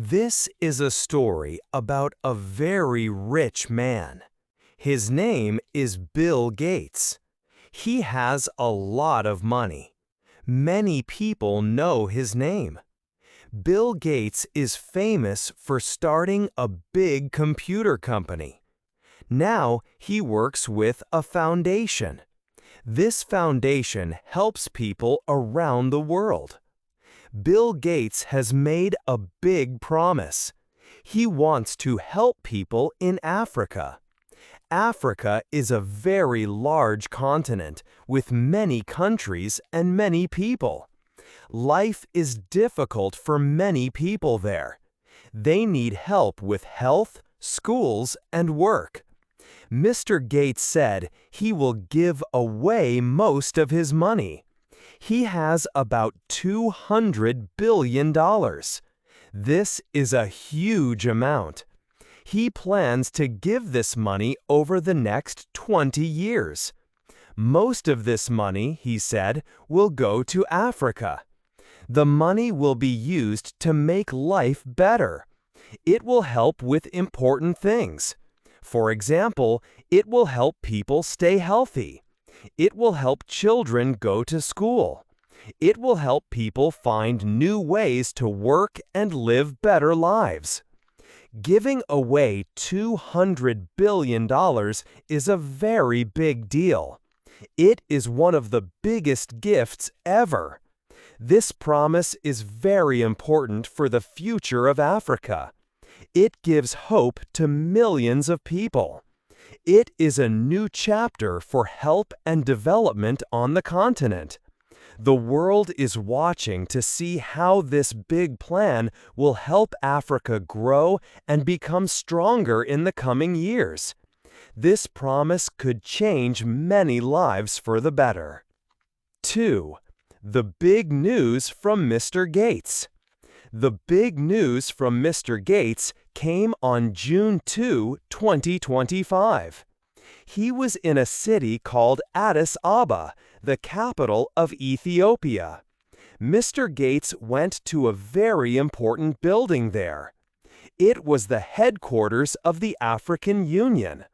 This is a story about a very rich man. His name is Bill Gates. He has a lot of money. Many people know his name. Bill Gates is famous for starting a big computer company. Now he works with a foundation. This foundation helps people around the world. Bill Gates has made a big promise. He wants to help people in Africa. Africa is a very large continent with many countries and many people. Life is difficult for many people there. They need help with health, schools, and work. Mr. Gates said he will give away most of his money. He has about $200 billion. This is a huge amount. He plans to give this money over the next 20 years. Most of this money, he said, will go to Africa. The money will be used to make life better. It will help with important things. For example, it will help people stay healthy. It will help children go to school. It will help people find new ways to work and live better lives. Giving away $200 billion is a very big deal. It is one of the biggest gifts ever. This promise is very important for the future of Africa. It gives hope to millions of people. It is a new chapter for help and development on the continent. The world is watching to see how this big plan will help Africa grow and become stronger in the coming years. This promise could change many lives for the better. 2. The big news from Mr. Gates. The big news from Mr. Gates came on June 2, 2025. He was in a city called Addis Ababa, the capital of Ethiopia. Mr. Gates went to a very important building there. It was the headquarters of the African Union.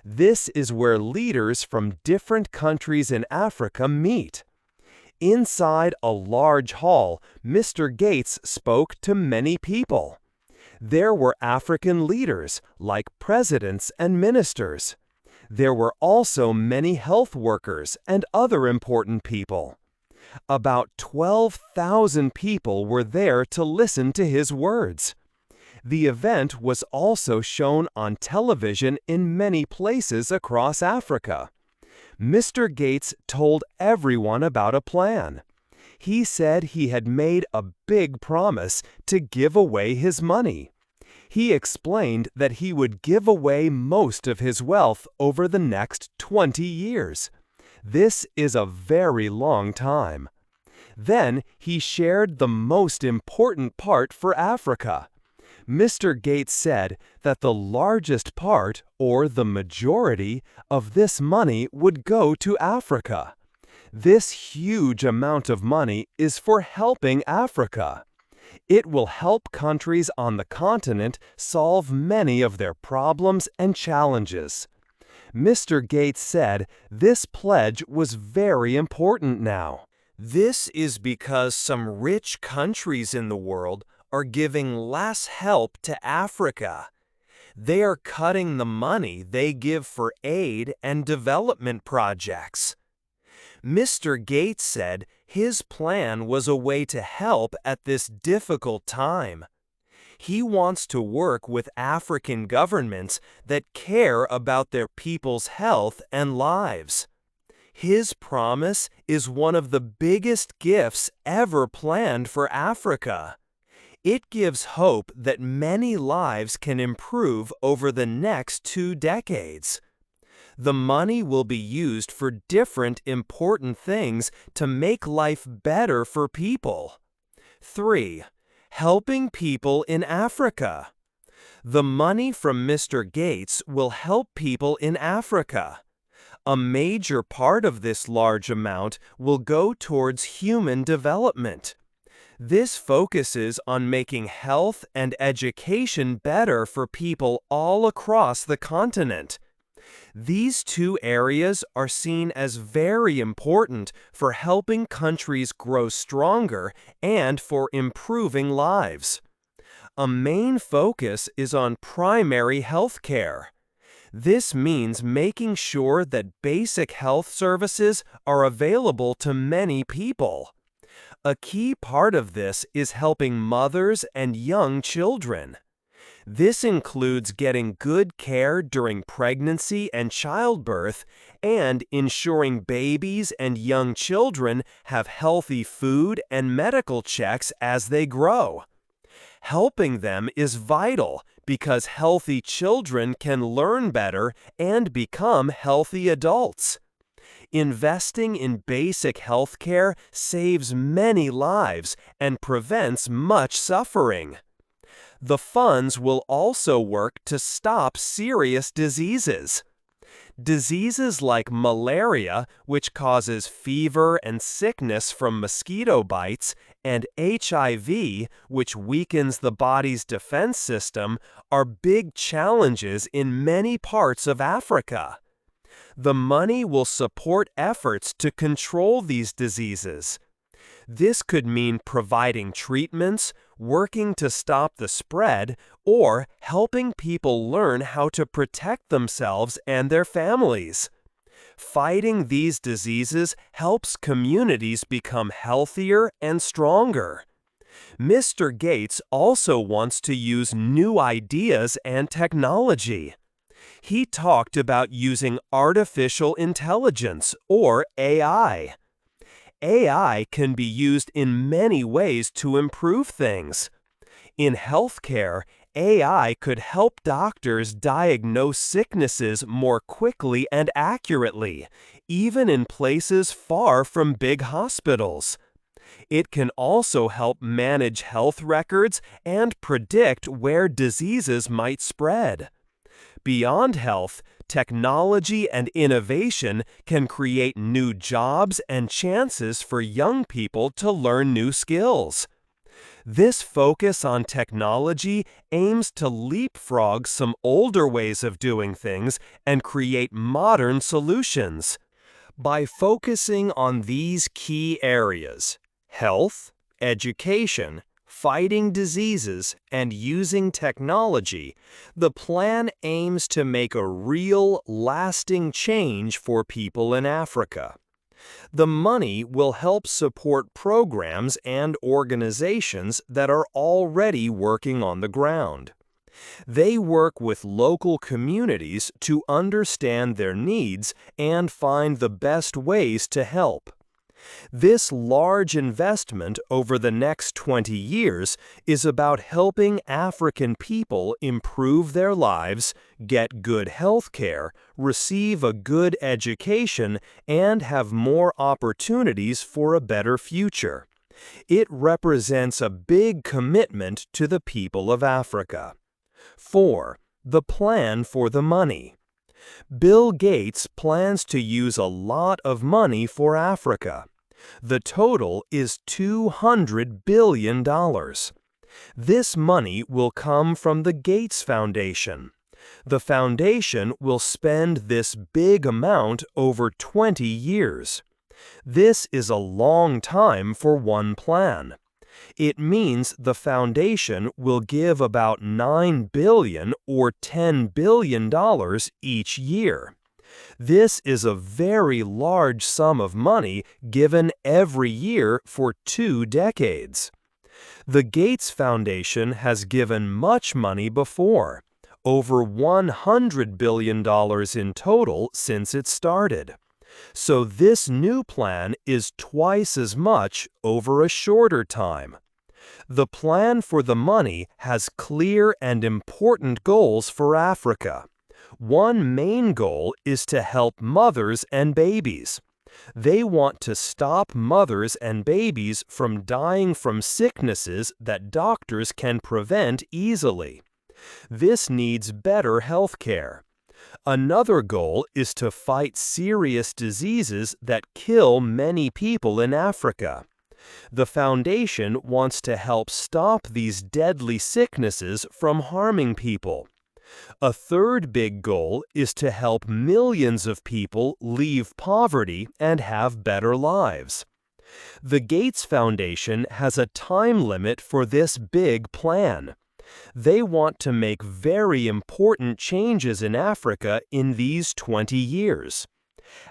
This is where leaders from different countries in Africa meet. Inside a large hall, Mr. Gates spoke to many people. There were African leaders, like presidents and ministers. There were also many health workers and other important people. About 12,000 people were there to listen to his words. The event was also shown on television in many places across Africa. Mr. Gates told everyone about a plan. He said he had made a big promise to give away his money. He explained that he would give away most of his wealth over the next 20 years. This is a very long time. Then he shared the most important part for Africa. Mr. Gates said that the largest part, or the majority, of this money would go to Africa. This huge amount of money is for helping Africa. It will help countries on the continent solve many of their problems and challenges. Mr. Gates said this pledge was very important now. This is because some rich countries in the world are giving less help to Africa. They are cutting the money they give for aid and development projects. Mr. Gates said his plan was a way to help at this difficult time. He wants to work with African governments that care about their people's health and lives. His promise is one of the biggest gifts ever planned for Africa. It gives hope that many lives can improve over the next 2 decades. The money will be used for different important things to make life better for people. 3. Helping people in Africa. The money from Mr. Gates will help people in Africa. A major part of this large amount will go towards human development. This focuses on making health and education better for people all across the continent. These two areas are seen as very important for helping countries grow stronger and for improving lives. A main focus is on primary health care. This means making sure that basic health services are available to many people. A key part of this is helping mothers and young children. This includes getting good care during pregnancy and childbirth and ensuring babies and young children have healthy food and medical checks as they grow. Helping them is vital because healthy children can learn better and become healthy adults. Investing in basic health care saves many lives and prevents much suffering. The funds will also work to stop serious diseases. Diseases like malaria, which causes fever and sickness from mosquito bites, and HIV, which weakens the body's defense system, are big challenges in many parts of Africa. The money will support efforts to control these diseases. This could mean providing treatments, working to stop the spread, or helping people learn how to protect themselves and their families. Fighting these diseases helps communities become healthier and stronger. Mr. Gates also wants to use new ideas and technology. He talked about using artificial intelligence, or AI. AI can be used in many ways to improve things. In healthcare, AI could help doctors diagnose sicknesses more quickly and accurately, even in places far from big hospitals. It can also help manage health records and predict where diseases might spread. Beyond health, technology and innovation can create new jobs and chances for young people to learn new skills. This focus on technology aims to leapfrog some older ways of doing things and create modern solutions. By focusing on these key areas, health, education, fighting diseases, and using technology, the plan aims to make a real, lasting change for people in Africa. The money will help support programs and organizations that are already working on the ground. They work with local communities to understand their needs and find the best ways to help. This large investment over the next 20 years is about helping African people improve their lives, get good health care, receive a good education, and have more opportunities for a better future. It represents a big commitment to the people of Africa. 4. The plan for the money. Bill Gates plans to use a lot of money for Africa. The total is $200 billion. This money will come from the Gates Foundation. The foundation will spend this big amount over 20 years. This is a long time for one plan. It means the foundation will give about $9 billion or $10 billion each year. This is a very large sum of money given every year for 2 decades. The Gates Foundation has given much money before, over $100 billion in total since it started. So this new plan is twice as much over a shorter time. The plan for the money has clear and important goals for Africa. One main goal is to help mothers and babies. They want to stop mothers and babies from dying from sicknesses that doctors can prevent easily. This needs better health care. Another goal is to fight serious diseases that kill many people in Africa. The foundation wants to help stop these deadly sicknesses from harming people. A third big goal is to help millions of people leave poverty and have better lives. The Gates Foundation has a time limit for this big plan. They want to make very important changes in Africa in these 20 years.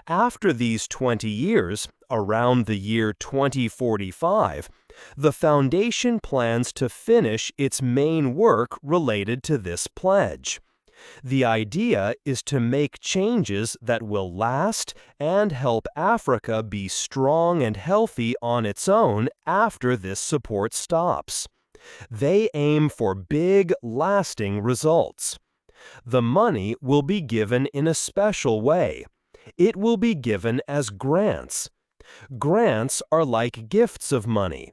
After these 20 years, around the year 2045, the foundation plans to finish its main work related to this pledge. The idea is to make changes that will last and help Africa be strong and healthy on its own after this support stops. They aim for big, lasting results. The money will be given in a special way. It will be given as grants. Grants are like gifts of money.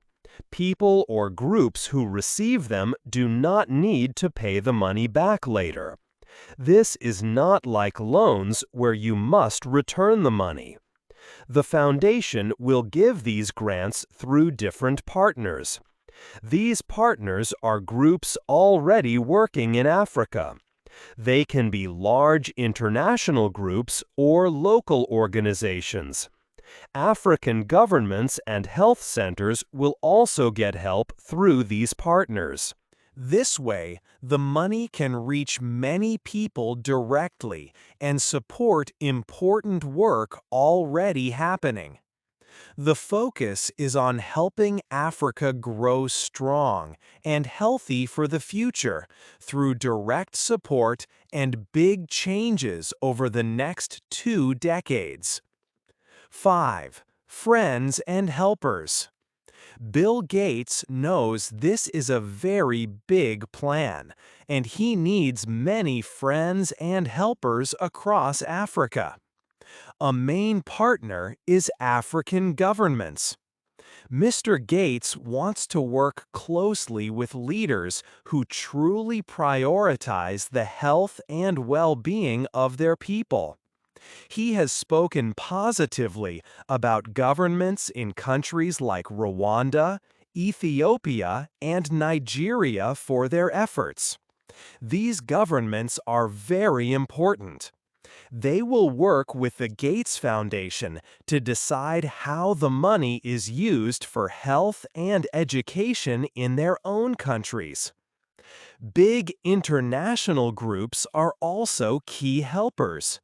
People or groups who receive them do not need to pay the money back later. This is not like loans where you must return the money. The foundation will give these grants through different partners. These partners are groups already working in Africa. They can be large international groups or local organizations. African governments and health centers will also get help through these partners. This way, the money can reach many people directly and support important work already happening. The focus is on helping Africa grow strong and healthy for the future through direct support and big changes over the next 2 decades. 5. Friends and helpers. Bill Gates knows this is a very big plan, and he needs many friends and helpers across Africa. A main partner is African governments. Mr. Gates wants to work closely with leaders who truly prioritize the health and well-being of their people. He has spoken positively about governments in countries like Rwanda, Ethiopia, and Nigeria for their efforts. These governments are very important. They will work with the Gates Foundation to decide how the money is used for health and education in their own countries. Big international groups are also key helpers.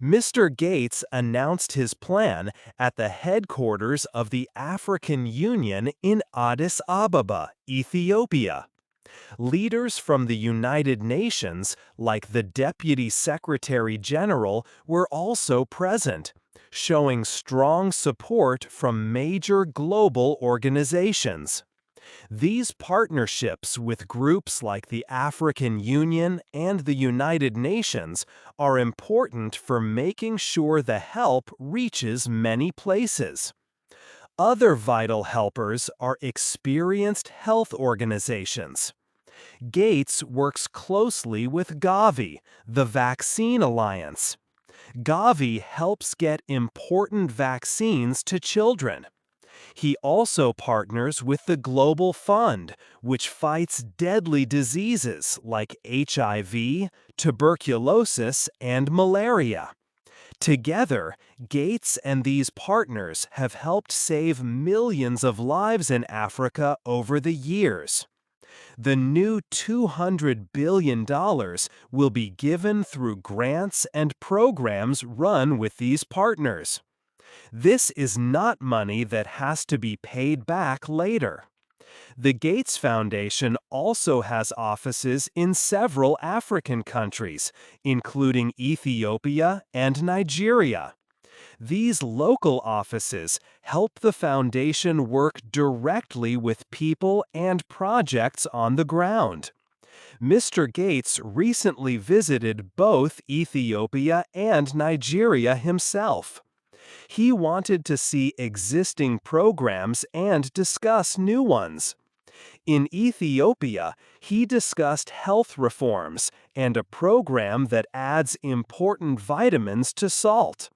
Mr. Gates announced his plan at the headquarters of the African Union in Addis Ababa, Ethiopia. Leaders from the United Nations, like the Deputy Secretary General, were also present, showing strong support from major global organizations. These partnerships with groups like the African Union and the United Nations are important for making sure the help reaches many places. Other vital helpers are experienced health organizations. Gates works closely with Gavi, the Vaccine Alliance. Gavi helps get important vaccines to children. He also partners with the Global Fund, which fights deadly diseases like HIV, tuberculosis, and malaria. Together, Gates and these partners have helped save millions of lives in Africa over the years. The new $200 billion will be given through grants and programs run with these partners. This is not money that has to be paid back later. The Gates Foundation also has offices in several African countries, including Ethiopia and Nigeria. These local offices help the foundation work directly with people and projects on the ground. Mr. Gates recently visited both Ethiopia and Nigeria himself. He wanted to see existing programs and discuss new ones. In Ethiopia, he discussed health reforms and a program that adds important vitamins to salt.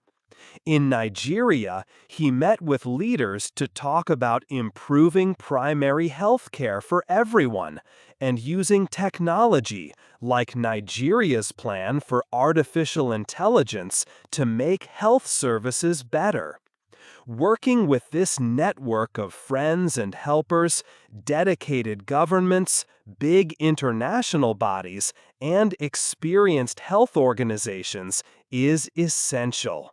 In Nigeria, he met with leaders to talk about improving primary health care for everyone and using technology, like Nigeria's plan for artificial intelligence, to make health services better. Working with this network of friends and helpers, dedicated governments, big international bodies, and experienced health organizations is essential.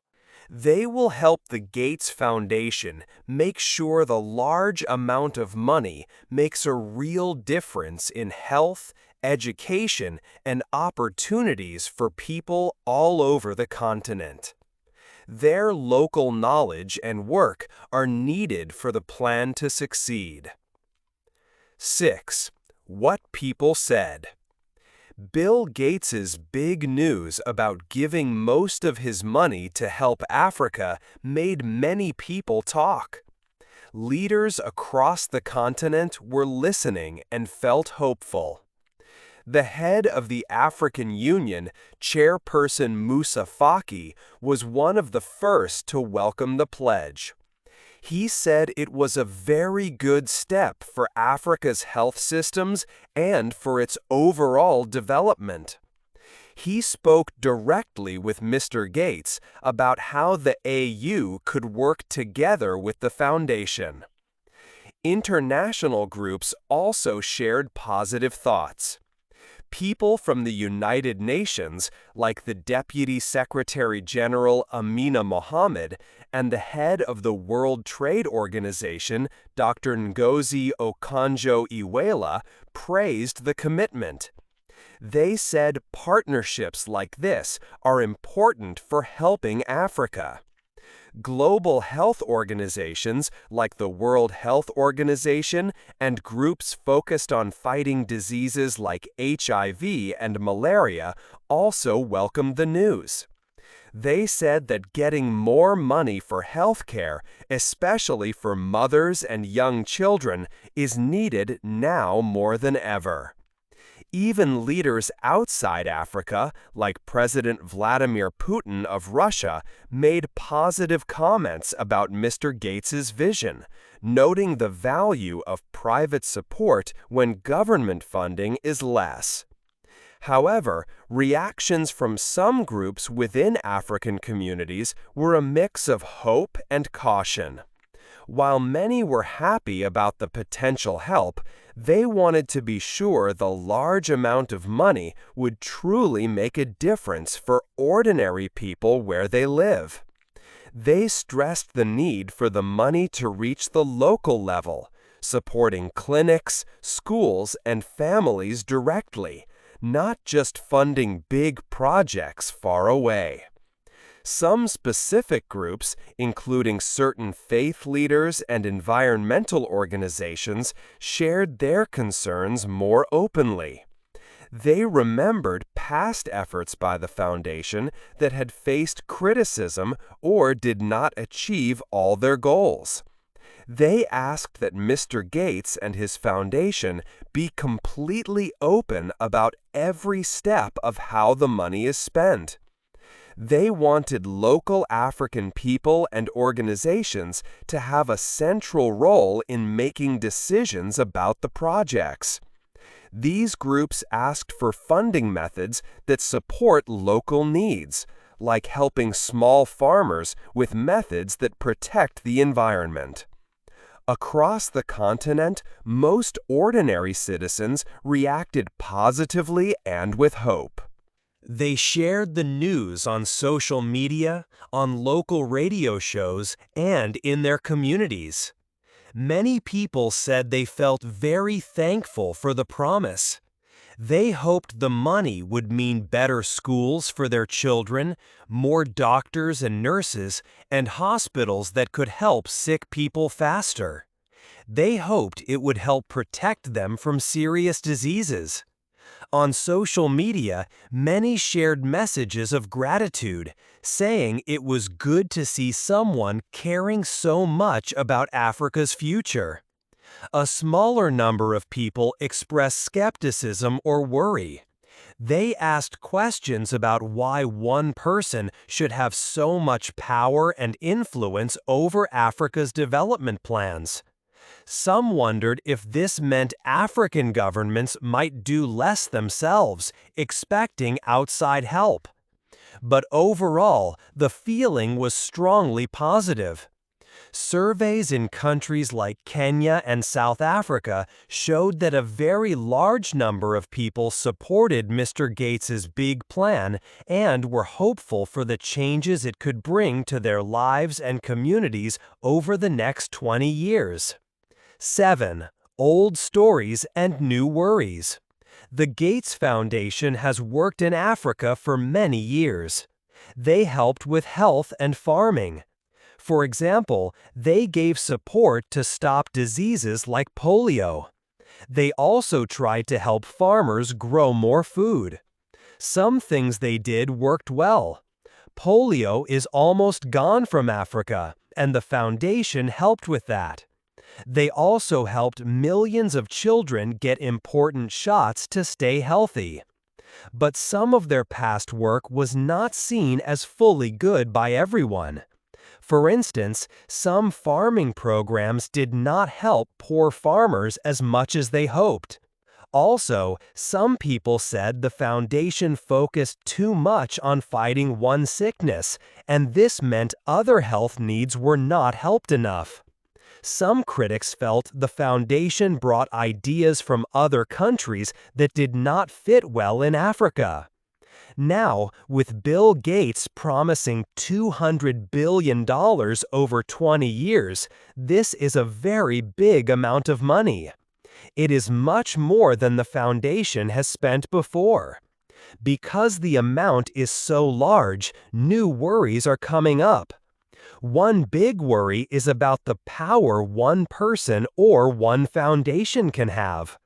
They will help the Gates Foundation make sure the large amount of money makes a real difference in health, education, and opportunities for people all over the continent. Their local knowledge and work are needed for the plan to succeed. 6. What people said. Bill Gates's big news about giving most of his money to help Africa made many people talk. Leaders across the continent were listening and felt hopeful. The head of the African Union, Chairperson Moussa Faki, was one of the first to welcome the pledge. He said it was a very good step for Africa's health systems and for its overall development. He spoke directly with Mr. Gates about how the AU could work together with the foundation. International groups also shared positive thoughts. People from the United Nations, like the Deputy Secretary General Amina Mohammed and the head of the World Trade Organization, Dr. Ngozi Okonjo-Iweala, praised the commitment. They said partnerships like this are important for helping Africa. Global health organizations like the World Health Organization and groups focused on fighting diseases like HIV and malaria also welcomed the news. They said that getting more money for health care, especially for mothers and young children, is needed now more than ever. Even leaders outside Africa, like President Vladimir Putin of Russia, made positive comments about Mr. Gates's vision, noting the value of private support when government funding is less. However, reactions from some groups within African communities were a mix of hope and caution. While many were happy about the potential help, they wanted to be sure the large amount of money would truly make a difference for ordinary people where they live. They stressed the need for the money to reach the local level, supporting clinics, schools, and families directly, not just funding big projects far away. Some specific groups, including certain faith leaders and environmental organizations, shared their concerns more openly. They remembered past efforts by the foundation that had faced criticism or did not achieve all their goals. They asked that Mr. Gates and his foundation be completely open about every step of how the money is spent. They wanted local African people and organizations to have a central role in making decisions about the projects. These groups asked for funding methods that support local needs, like helping small farmers with methods that protect the environment. Across the continent, most ordinary citizens reacted positively and with hope. They shared the news on social media, on local radio shows, and in their communities. Many people said they felt very thankful for the promise. They hoped the money would mean better schools for their children, more doctors and nurses, and hospitals that could help sick people faster. They hoped it would help protect them from serious diseases. On social media, many shared messages of gratitude, saying it was good to see someone caring so much about Africa's future. A smaller number of people expressed skepticism or worry. They asked questions about why one person should have so much power and influence over Africa's development plans. Some wondered if this meant African governments might do less themselves, expecting outside help. But overall, the feeling was strongly positive. Surveys in countries like Kenya and South Africa showed that a very large number of people supported Mr. Gates's big plan and were hopeful for the changes it could bring to their lives and communities over the next 20 years. 7. Old stories and new worries. The Gates Foundation has worked in Africa for many years. They helped with health and farming. For example, they gave support to stop diseases like polio. They also tried to help farmers grow more food. Some things they did worked well. Polio is almost gone from Africa, and the foundation helped with that. They also helped millions of children get important shots to stay healthy. But some of their past work was not seen as fully good by everyone. For instance, some farming programs did not help poor farmers as much as they hoped. Also, some people said the foundation focused too much on fighting one sickness, and this meant other health needs were not helped enough. Some critics felt the foundation brought ideas from other countries that did not fit well in Africa. Now, with Bill Gates promising $200 billion over 20 years, this is a very big amount of money. It is much more than the foundation has spent before. Because the amount is so large, new worries are coming up. One big worry is about the power one person or one foundation can have.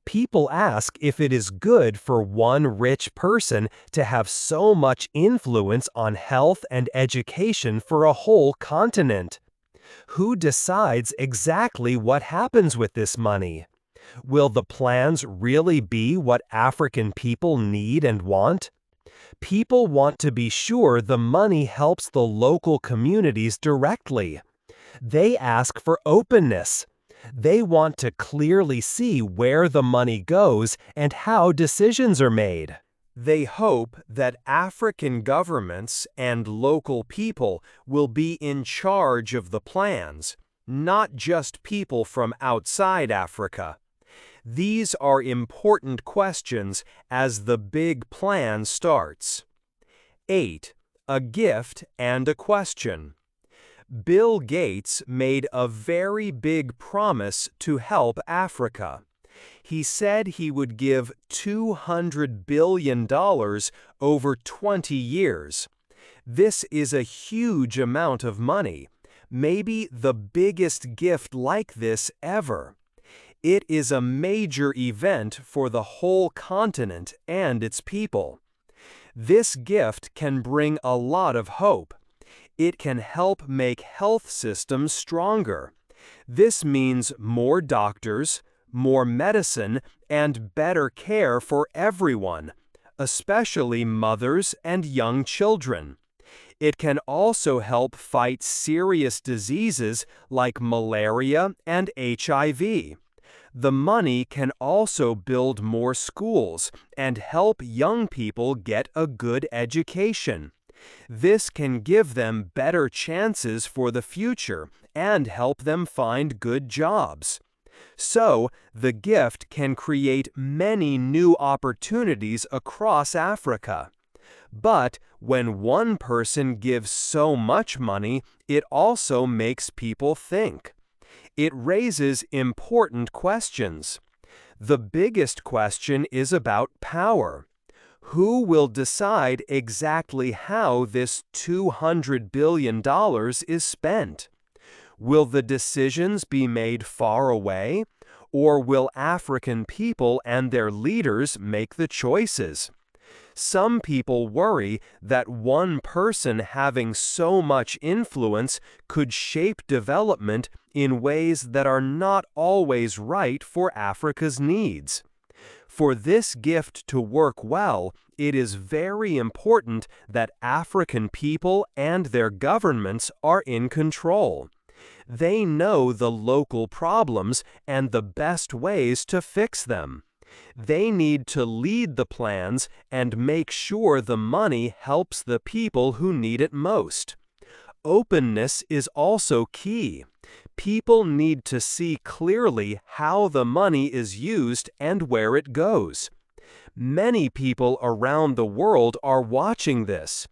People ask if it is good for one rich person to have so much influence on health and education for a whole continent. Who decides exactly what happens with this money? Will the plans really be what African people need and want? People want to be sure the money helps the local communities directly. They ask for openness. They want to clearly see where the money goes and how decisions are made. They hope that African governments and local people will be in charge of the plans, not just people from outside Africa. These are important questions as the big plan starts. 8. A gift and a question. Bill Gates made a very big promise to help Africa. He said he would give $200 billion over 20 years. This is a huge amount of money, maybe the biggest gift like this ever. It is a major event for the whole continent and its people. This gift can bring a lot of hope. It can help make health systems stronger. This means more doctors, more medicine, and better care for everyone, especially mothers and young children. It can also help fight serious diseases like malaria and HIV. The money can also build more schools and help young people get a good education. This can give them better chances for the future and help them find good jobs. So, the gift can create many new opportunities across Africa. But when one person gives so much money, it also makes people think. It raises important questions. The biggest question is about power. Who will decide exactly how this $200 billion is spent? Will the decisions be made far away, or will African people and their leaders make the choices? Some people worry that one person having so much influence could shape development in ways that are not always right for Africa's needs. For this gift to work well, it is very important that African people and their governments are in control. They know the local problems and the best ways to fix them. They need to lead the plans and make sure the money helps the people who need it most. Openness is also key. People need to see clearly how the money is used and where it goes. Many people around the world are watching this.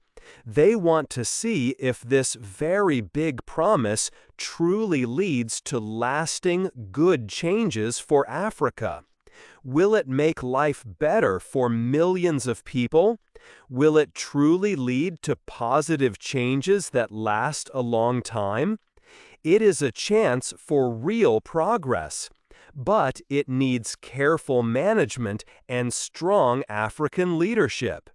They want to see if this very big promise truly leads to lasting, good changes for Africa. Will it make life better for millions of people? Will it truly lead to positive changes that last a long time? It is a chance for real progress, but it needs careful management and strong African leadership.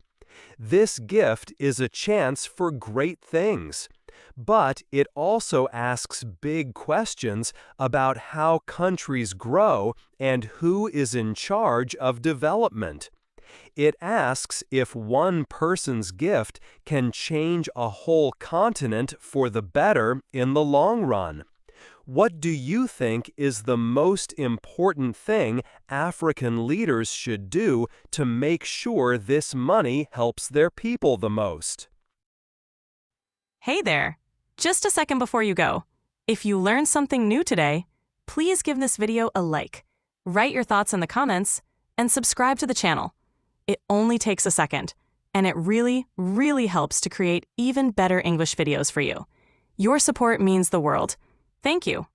This gift is a chance for great things, but it also asks big questions about how countries grow and who is in charge of development. It asks if one person's gift can change a whole continent for the better in the long run. What do you think is the most important thing African leaders should do to make sure this money helps their people the most? Hey there! Just a second before you go. If you learned something new today, please give this video a like, write your thoughts in the comments, and subscribe to the channel. It only takes a second, and it really, really helps to create even better English videos for you. Your support means the world. Thank you.